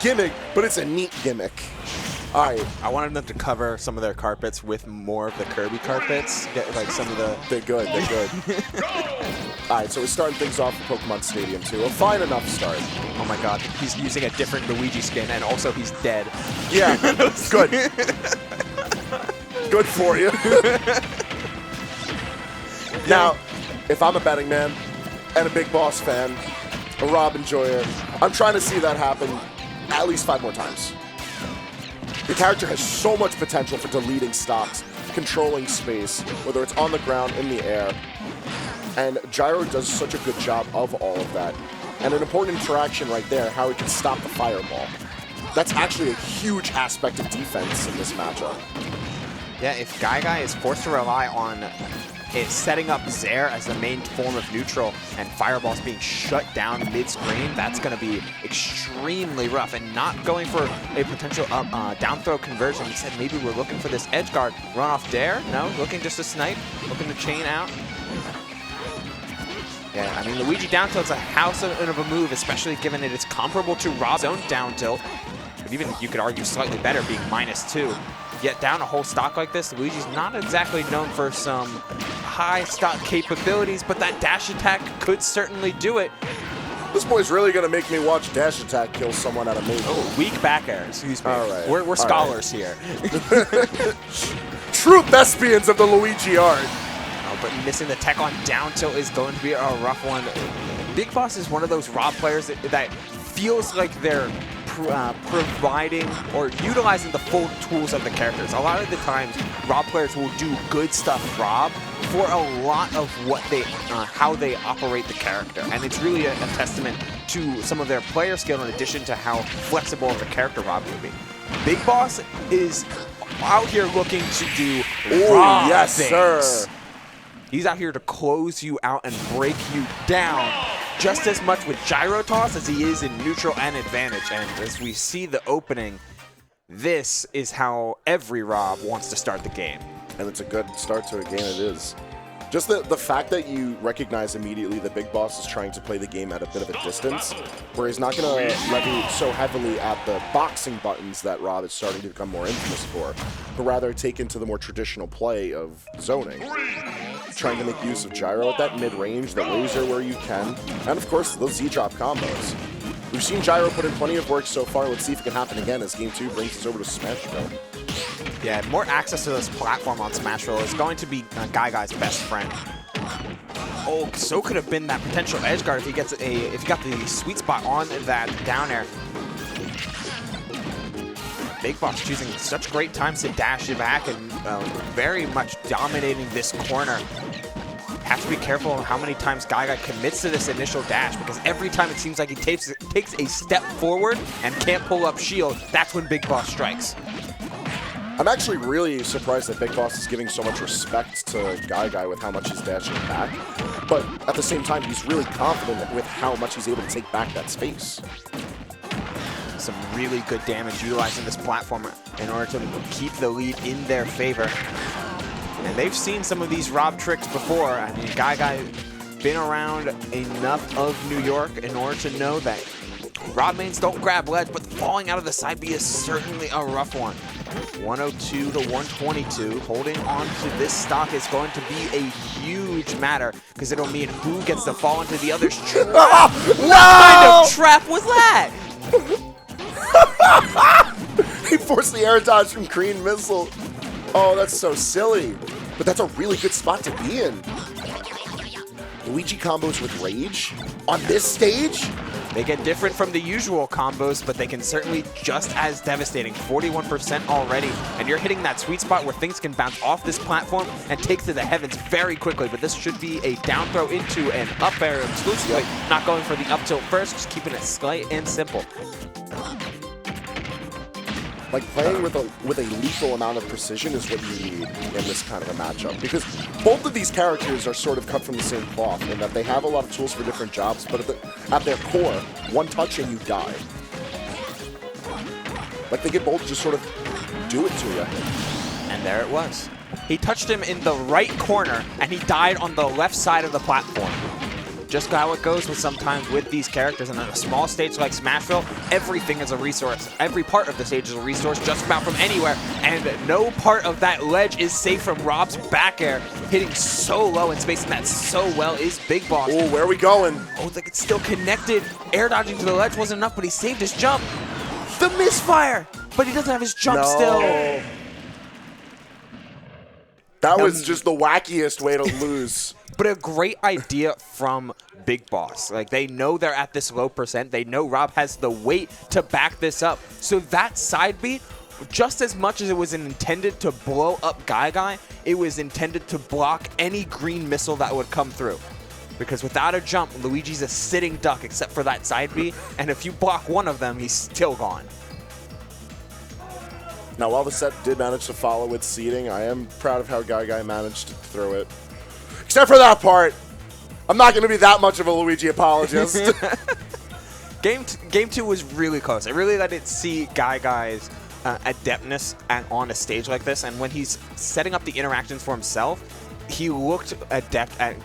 gimmick, but it's a neat gimmick. All right. I wanted them to cover some of their carpets with more of the Kirby carpets. Get like some of the... They're good. They're good. All right, so we're starting things off at Pokemon Stadium 2. A fine enough start. Oh my god, he's using a different Luigi skin, and also he's dead. Yeah, good. Good for you. Now, if I'm a betting man and a BigBoss fan, a R.O.B enjoyer, I'm trying to see that happen at least 5 more times. The character has so much potential for deleting stocks, controlling space, whether it's on the ground, in the air. And Gyro does such a good job of all of that. And an important interaction right there, how he can stop the fireball. That's actually a huge aspect of defense in this matchup. Yeah, if GuyGuy is forced to rely on it setting up Zair as the main form of neutral and fireballs being shut down mid-screen, that's going to be extremely rough. And not going for a potential down throw conversion. He said maybe we're looking for this edge guard. Run off dare? No, looking just to snipe, looking to chain out. Yeah, I mean, Luigi down tilt's a house of a move, especially given that it's comparable to R.O.B's own down tilt. But even you could argue slightly better, being -2. Yet down a whole stock like this, Luigi's not exactly known for some high stock capabilities, but that dash attack could certainly do it. This boy's really going to make me watch dash attack kill someone at a major. Oh, weak back air, excuse me. All right. We're scholars here. True thespians of the Luigi art. Oh, but missing the tech on down tilt is going to be a rough one. BigBoss is one of those R.O.B players that feels like they're providing or utilizing the full tools of the characters. A lot of the times, R.O.B players will do good stuff R.O.B for a lot of what they, how they operate the character, and it's really a testament to some of their player skill in addition to how flexible of a character R.O.B will be. BigBoss is out here looking to do R.O.B yes, things. Sir. He's out here to close you out and break you down just as much with gyro toss as he is in neutral and advantage. And as we see the opening, this is how every R.O.B wants to start the game. And it's a good start to a game, it is. Just the fact that you recognize immediately that BigBoss is trying to play the game at a bit of a distance, where he's not going to levy so heavily at the boxing buttons that R.O.B is starting to become more infamous for, but rather take into the more traditional play of zoning. Trying to make use of gyro at that mid-range, the laser where you can, and of course those Z-drop combos. We've seen Gyro put in plenty of work so far. Let's see if it can happen again as Game 2 brings us over to Smashville. Yeah, more access to this platform on Smashville is going to be GuyGuy's best friend. Oh, so could have been that potential edge guard if he gets if he got the sweet spot on that down air. BigBoss choosing such great times to dash it back and very much dominating this corner. Have to be careful on how many times GuyGuy commits to this initial dash, because every time it seems like he takes a step forward and can't pull up shield, that's when BigBoss strikes. I'm actually really surprised that BigBoss is giving so much respect to GuyGuy with how much he's dashing back, but at the same time, he's really confident with how much he's able to take back that space. Some really good damage utilizing this platform in order to keep the lead in their favor. And they've seen some of these R.O.B tricks before. I mean, GuyGuy been around enough of New York in order to know that R.O.B mains don't grab ledge, but falling out of the side B is certainly a rough one. 102 to 122. Holding on to this stock is going to be a huge matter, because it'll mean who gets to fall into the other's trap. What kind of trap was that? He forced the air dodge from Green Missile. Oh, that's so silly. But that's a really good spot to be in. Luigi combos with Rage on this stage? They get different from the usual combos, but they can certainly just as devastating. 41% already, and you're hitting that sweet spot where things can bounce off this platform and take to the heavens very quickly. But this should be a down throw into an up air exclusively. Not going for the up tilt first, just keeping it slight and simple. Like, playing with a lethal amount of precision is what you need in this kind of a matchup. Because both of these characters are sort of cut from the same cloth in that they have a lot of tools for different jobs, but at their core, one touch and you die. Like, they can both just sort of do it to you. And there it was. He touched him in the right corner, and he died on the left side of the platform. just how it goes with sometimes with these characters. And on a small stage like Smashville, everything is a resource. Every part of the stage is a resource just about from anywhere. And no part of that ledge is safe from Rob's back air. Hitting so low and spacing that so well is BigBoss. Oh, where are we going? Oh, like it's still connected. Air dodging to the ledge wasn't enough, but he saved his jump. The misfire, but he doesn't have his jump still. That was just the wackiest way to lose. But a great idea from BigBoss. Like, they know they're at this low percent. They know Rob has the weight to back this up. So that side beat, just as much as it was intended to blow up GuyGuy, it was intended to block any green missile that would come through. Because without a jump, Luigi's a sitting duck except for that side B, and if you block one of them, he's still gone. Now, while the set did manage to follow with seeding, I am proud of how GuyGuy managed to throw it. Except for that part. I'm not going to be that much of a Luigi apologist. Game 2 was really close. I really let it see GuyGuy's adeptness on a stage like this, and when he's setting up the interactions for himself, he looked adept at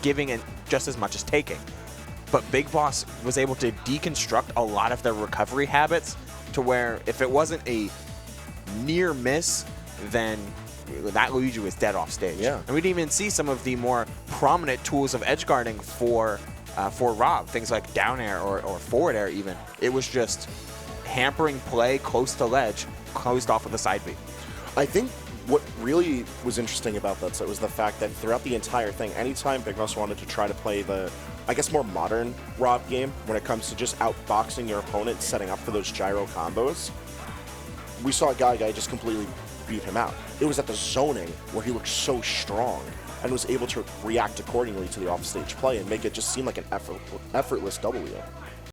giving and just as much as taking. But BigBoss was able to deconstruct a lot of their recovery habits to where if it wasn't a near miss, then that Luigi was dead off stage. Yeah. And we didn't even see some of the more prominent tools of edge guarding for Rob, things like down air or forward air even. It was just hampering play close to ledge, closed off with a side B. I think what really was interesting about that set was the fact that throughout the entire thing, anytime BigBoss wanted to try to play the, I guess, more modern Rob game, when it comes to just outboxing your opponent, setting up for those gyro combos, we saw GuyGuy just completely beat him out. It was at the zoning where he looked so strong and was able to react accordingly to the offstage play and make it just seem like an effortless W.